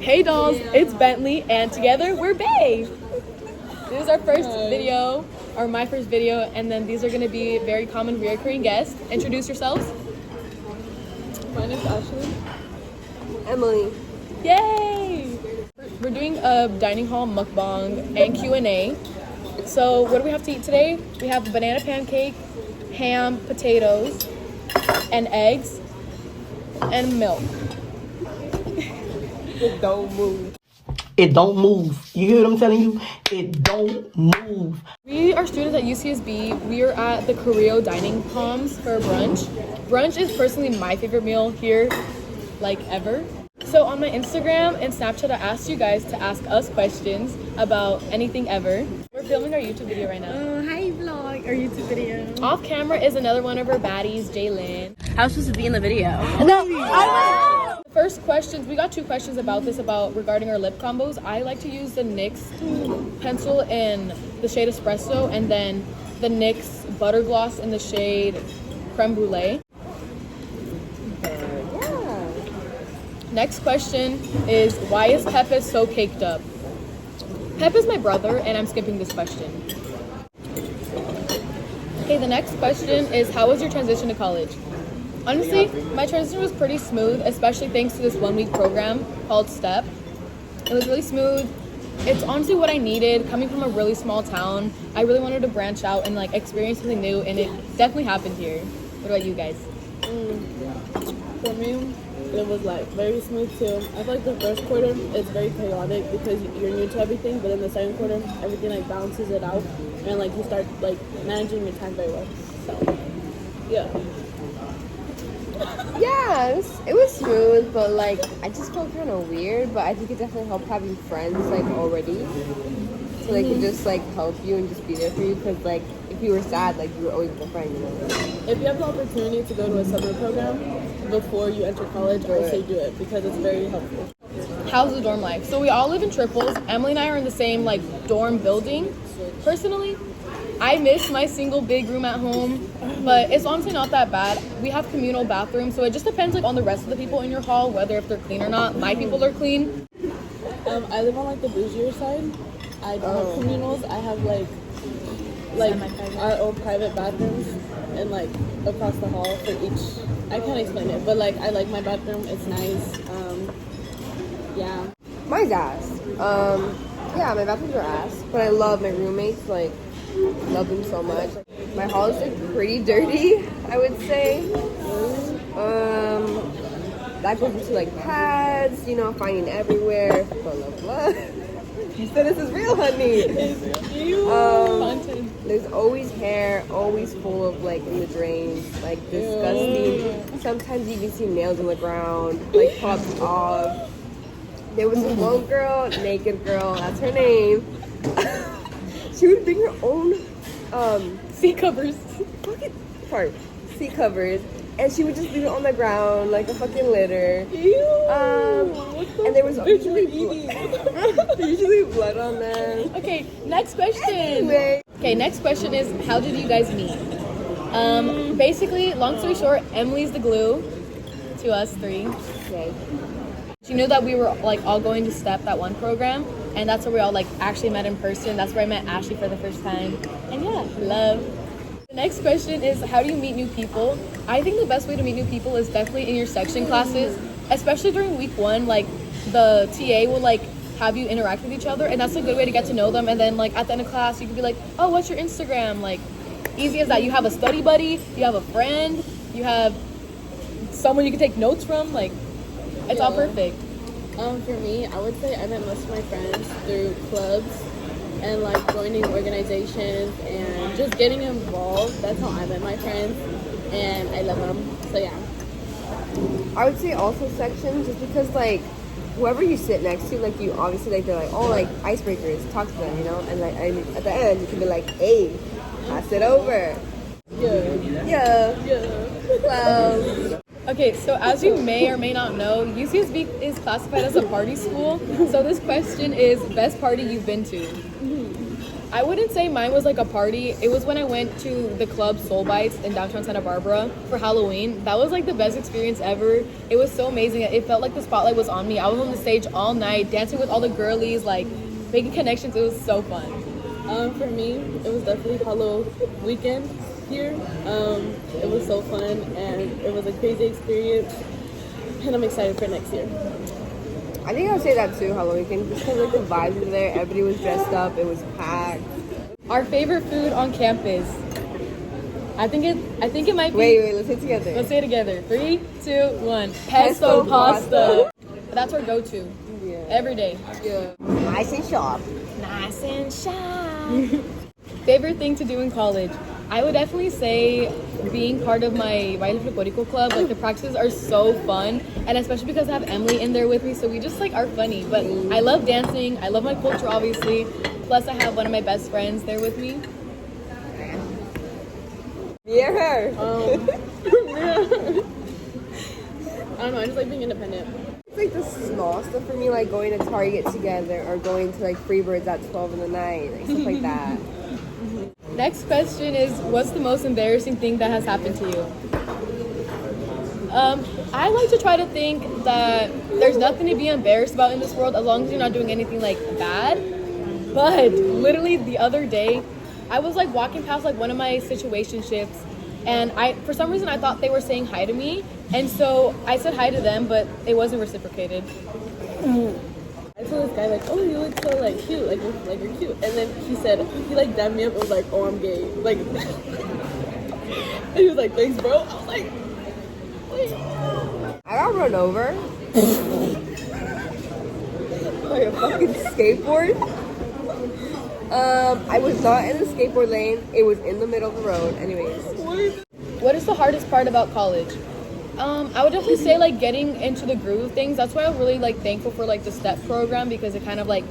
Hey dolls, it's Bentley, and together we're Bae. This is our first video, or my first video, and then these are going to be very common reoccurring guests. Introduce yourselves. My name's Ashley. Emily. Yay! We're doing a dining hall mukbang and Q&A. So what do we have to eat today? We have banana pancake, ham, potatoes, and eggs, and milk. It don't move. It don't move. You hear what I'm telling you? It don't move. We are students at UCSB. We are at the Carrillo Dining Palms for brunch. Brunch is personally my favorite meal here, like ever. So on my Instagram and Snapchat, I asked you guys to ask us questions about anything ever. We're filming our YouTube video right now. Hi vlog, our YouTube video. Off camera is another one of our baddies, Jaylyn. How supposed to be in the video? First questions, we got 2 questions about this, regarding our lip combos. I like to use the NYX pencil in the shade Espresso, and then the NYX butter gloss in the shade Creme Brulee. Next question is, why is Pepe so caked up? Pep is my brother, and I'm skipping this question. Okay, the next question is, how was your transition to college? Honestly, my transition was pretty smooth, especially thanks to this 1-week program called STEP. It was really smooth. It's honestly what I needed. Coming from a really small town, I really wanted to branch out and like experience something new, and it definitely happened here. What about you guys? For me, it was like very smooth too. I feel like the first quarter is very chaotic because you're new to everything, but in the second quarter, everything like balances it out, and like you start like managing your time very well. So, yeah. Yeah, it was smooth, but like I just felt kind of weird. But I think it definitely helped having friends like already, so they could just like help you and just be there for you. Because like if you were sad, like you were always with a friend, you know. If you have the opportunity to go to a summer program before you enter college, I say do it because it's very helpful. How's the dorm life? So we all live in triples. Emily and I are in the same like dorm building. Personally, I miss my single big room at home, but it's honestly not that bad. We have communal bathrooms, so it just depends like on the rest of the people in your hall, whether if they're clean or not. My people are clean. I live on like the bougier side. I don't have communals. I have like our own private bathrooms and like across the hall for each. I can't explain it, but like I like my bathroom. It's nice. Yeah. Mine's ass. Yeah, my bathrooms are ass, but I love my roommates. Like, love them so much. My hall is like pretty dirty, I would say. That goes into like pads, you know, finding everywhere, blah blah blah. You said this is real, honey. There's always hair, always full of like in the drains, like disgusting. Sometimes you can see nails on the ground, like popped off. There was this one girl, naked girl, that's her name. She would bring her own Seat covers. seat covers, and she would just leave it on the ground like a fucking litter. And there was usually blood on them. Okay, next question. Anyway. Okay, next question is, how did you guys meet? Basically, long story short, Emily's the glue to us 3. Okay. She knew that we were like all going to STEP, that one program, and that's where we all like actually met in person. That's where I met Ashley for the first time. And yeah, love. The next question is, how do you meet new people? I think the best way to meet new people is definitely in your section classes, especially during week 1. Like the TA will like have you interact with each other, and that's a good way to get to know them. And then like at the end of class, you can be like, oh, what's your Instagram? Like easy as that. You have a study buddy, you have a friend, you have someone you can take notes from. Like it's all perfect. For me, I would say I met most of my friends through clubs and like joining organizations and just getting involved. That's how I met my friends, and I love them. So yeah. I would say also sections, just because like whoever you sit next to, like you obviously like they're like, oh, like icebreakers, talk to them, you know, and like at the end you can be like, hey, pass it over. Yeah. Well. Okay, so as you may or may not know, UCSB is classified as a party school. So this question is, best party you've been to? I wouldn't say mine was like a party. It was when I went to the club Soul Bites in downtown Santa Barbara for Halloween. That was like the best experience ever. It was so amazing. It felt like the spotlight was on me. I was on the stage all night, dancing with all the girlies, like making connections. It was so fun. For me, it was definitely Halloween weekend here. It was so fun and it was a crazy experience, and I'm excited for next year. I think I would say that too, Halloween weekend, just because like the vibes were there. Everybody was dressed up. It was packed. Our favorite food on campus. I think it might be. Wait, let's say it together. Let's say it together. 3, 2, 1. Pesto pasta. That's our go-to. Yeah. Every day. Yeah. Nice and sharp. Nice and sharp. Favorite thing to do in college? I would definitely say being part of my Baile Folclórico club. Like the practices are so fun, and especially because I have Emily in there with me, so we just like are funny. But I love dancing. I love my culture, obviously. Plus, I have one of my best friends there with me. Yeah, her. I don't know, I just like being independent. It's like the small stuff for me, like going to Target together or going to like Freebirds at 12 in the night, like stuff like that. Next question is, what's the most embarrassing thing that has happened to you? I like to try to think that there's nothing to be embarrassed about in this world as long as you're not doing anything like bad. But literally the other day, I was like walking past like one of my situationships, and for some reason I thought they were saying hi to me, and so I said hi to them, but it wasn't reciprocated. I told this guy like, oh, you look so like cute, like you're cute, and then he like dapped me up and was like, oh, I'm gay, like, and he was like, thanks, bro. I was like, wait. I got run over by a fucking skateboard. I was not in the skateboard lane. It was in the middle of the road. Anyways. What is the hardest part about college? I would definitely say like getting into the groove of things. That's why I'm really like thankful for like the STEP program, because it kind of like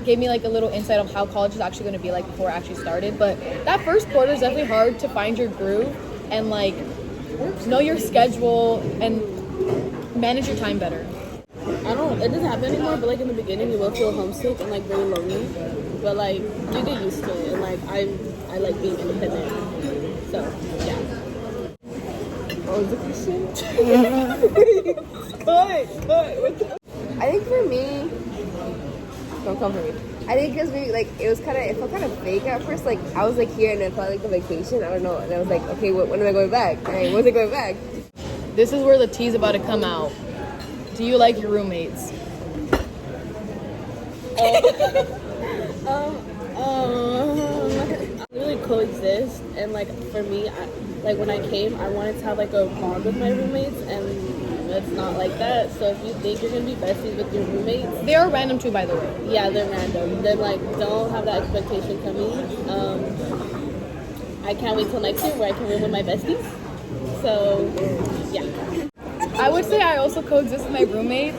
gave me like a little insight of how college is actually going to be like before I actually started. But that first quarter is definitely hard to find your groove and like know your schedule and manage your time better. It doesn't happen anymore, but like in the beginning you will feel homesick and like very lonely, but like you get used to it, and like I like being independent, so yeah. What was the question? Cut. I think for me, don't come for me. I think because we like it felt kind of fake at first. Like I was like here and it felt like a vacation. I don't know, and I was like, okay, when am I going back? And I wasn't going back. This is where the tea's about to come out. Do you like your roommates? Really coexist, and like for me, like when I came, I wanted to have like a bond with my roommates, and it's not like that. So if you think you're gonna be besties with your roommates, They are random too, by the way. yeah, they're random. Then like don't have that expectation coming. I can't wait till next year where I can room with my besties. So yeah. I would say I also coexist with my roommates.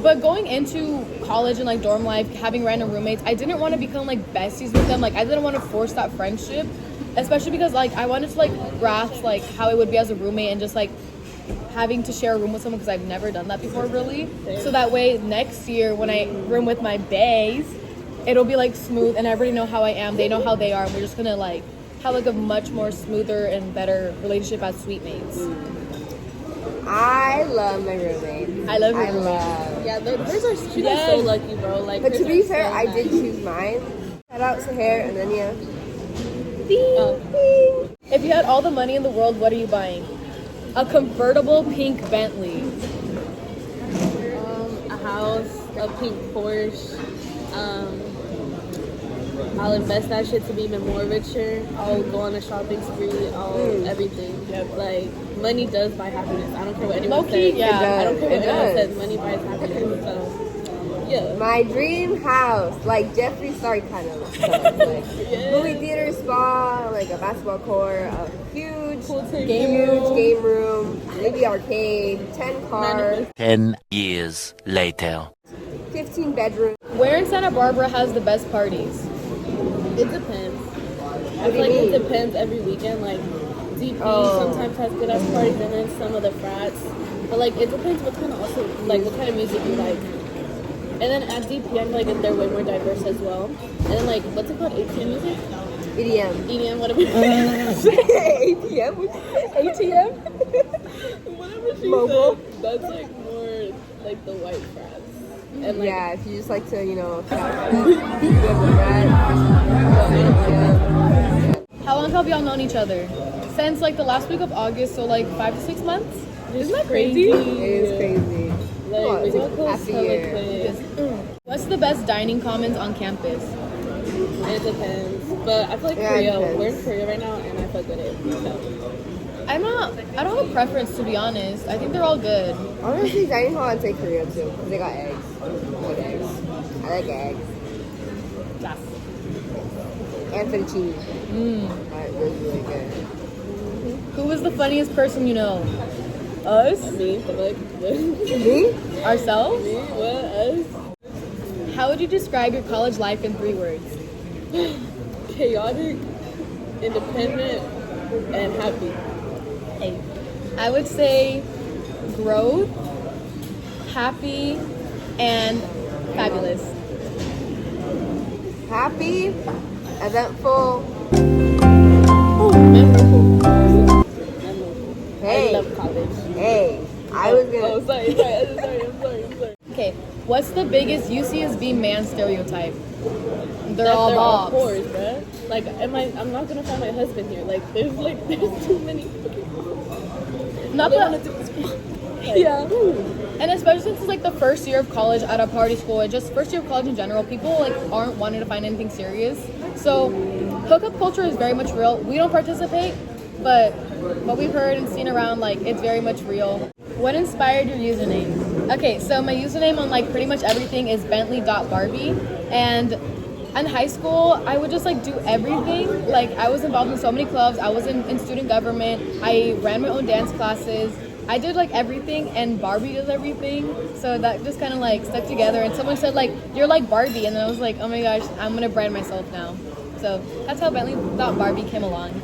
But going into college and like dorm life, having random roommates, I didn't want to become like besties with them. Like I didn't want to force that friendship, especially because like I wanted to like grasp like how it would be as a roommate and just like having to share a room with someone, because I've never done that before really. So that way next year when I room with my baes, it'll be like smooth and everybody know how I am. They know how they are. And we're just gonna like have like a much more smoother and better relationship as sweet mates. I love my roommate. I love your roommate. Yeah, hers are she got so lucky, bro. Like, But to hers be are fair, so I nice. did choose mine. Shout out to hair and then yeah. If you had all the money in the world, what are you buying? A convertible pink Bentley. A house, a pink Porsche. I'll invest that shit to be even more richer. I'll go on a shopping spree. Everything. Like money does buy happiness. I don't care what anyone Low-key, says. yeah. I don't care what It anyone does. says. Money buys happiness. So yeah. My dream house, like Jeffree Star kind of stuff, like movie theater, spa, like a basketball court, a huge game room, maybe arcade, 10 cars, 10 years later. 15 bedrooms. Where in Santa Barbara has the best parties? It depends. I do feel like you it mean? depends every weekend. Like DP Oh. sometimes has good ass parties, and then some of the frats. But like it depends what kind of music you like. And then at DPM, like they're way more diverse as well. And then like what's it called? ATM music? EDM. EDM, whatever. ATM? ATM? Whatever she Mobile. said. That's like more like the white frat. And like, Yeah, if you just like to, you know, you have a frat. How long have y'all known each other? Since like the last week of August, so like 5 to 6 months? Isn't that crazy? It is crazy. like we got Half close a hella year. quick. What's the best dining commons on campus? It depends. But I feel like Yeah, it Korea, depends. we're in Korea right now and I fuck with it. So. I don't have a preference, to be honest. I think they're all good. Honestly, dining hall, I'd say Korea too, because they got eggs. I like eggs. I like eggs. Yes. And fettuccine. That was really good. Who was the funniest person you know? Us? Me, but like, Me? Ourselves? me, what, us? How would you describe your college life in 3 words? Chaotic, independent, and happy. Hey. I would say growth, happy, and fabulous. Happy, eventful. Memorable. Hey, I love college. hey. I was gonna. Oh, sorry. I'm sorry. Okay, what's the biggest UCSB man stereotype? They're That all they're all bobs. whores, bruh. Like, I'm not gonna find my husband here. Like, there's too many. Not All they that, wanna do is yeah. And especially since it's like the first year of college at a party school, and just first year of college in general, people like aren't wanting to find anything serious. So hookup culture is very much real. We don't participate, but what we've heard and seen around, like it's very much real. What inspired your username? Okay, so my username on like pretty much everything is Bentley.Barbie, and in high school, I would just like do everything. Like I was involved in so many clubs. I was in student government. I ran my own dance classes. I did like everything, and Barbie does everything. So that just kind of like stuck together. And someone said like, "You're like Barbie," and then I was like, "Oh my gosh, I'm gonna brand myself now." So that's how Bentley.Barbie came along.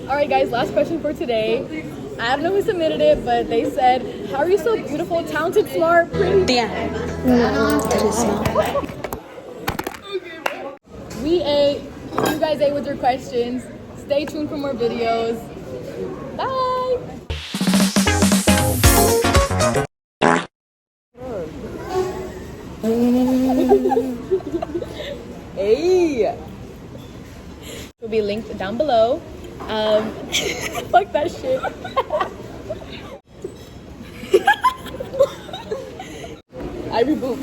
All right, guys, last question for today. I don't know who submitted it, but they said, "How are you so beautiful, talented, smart, pretty?" We ate. You guys ate with your questions. Stay tuned for more videos. Bye. Hey. Will be linked down below. Fuck that shit. I reboot.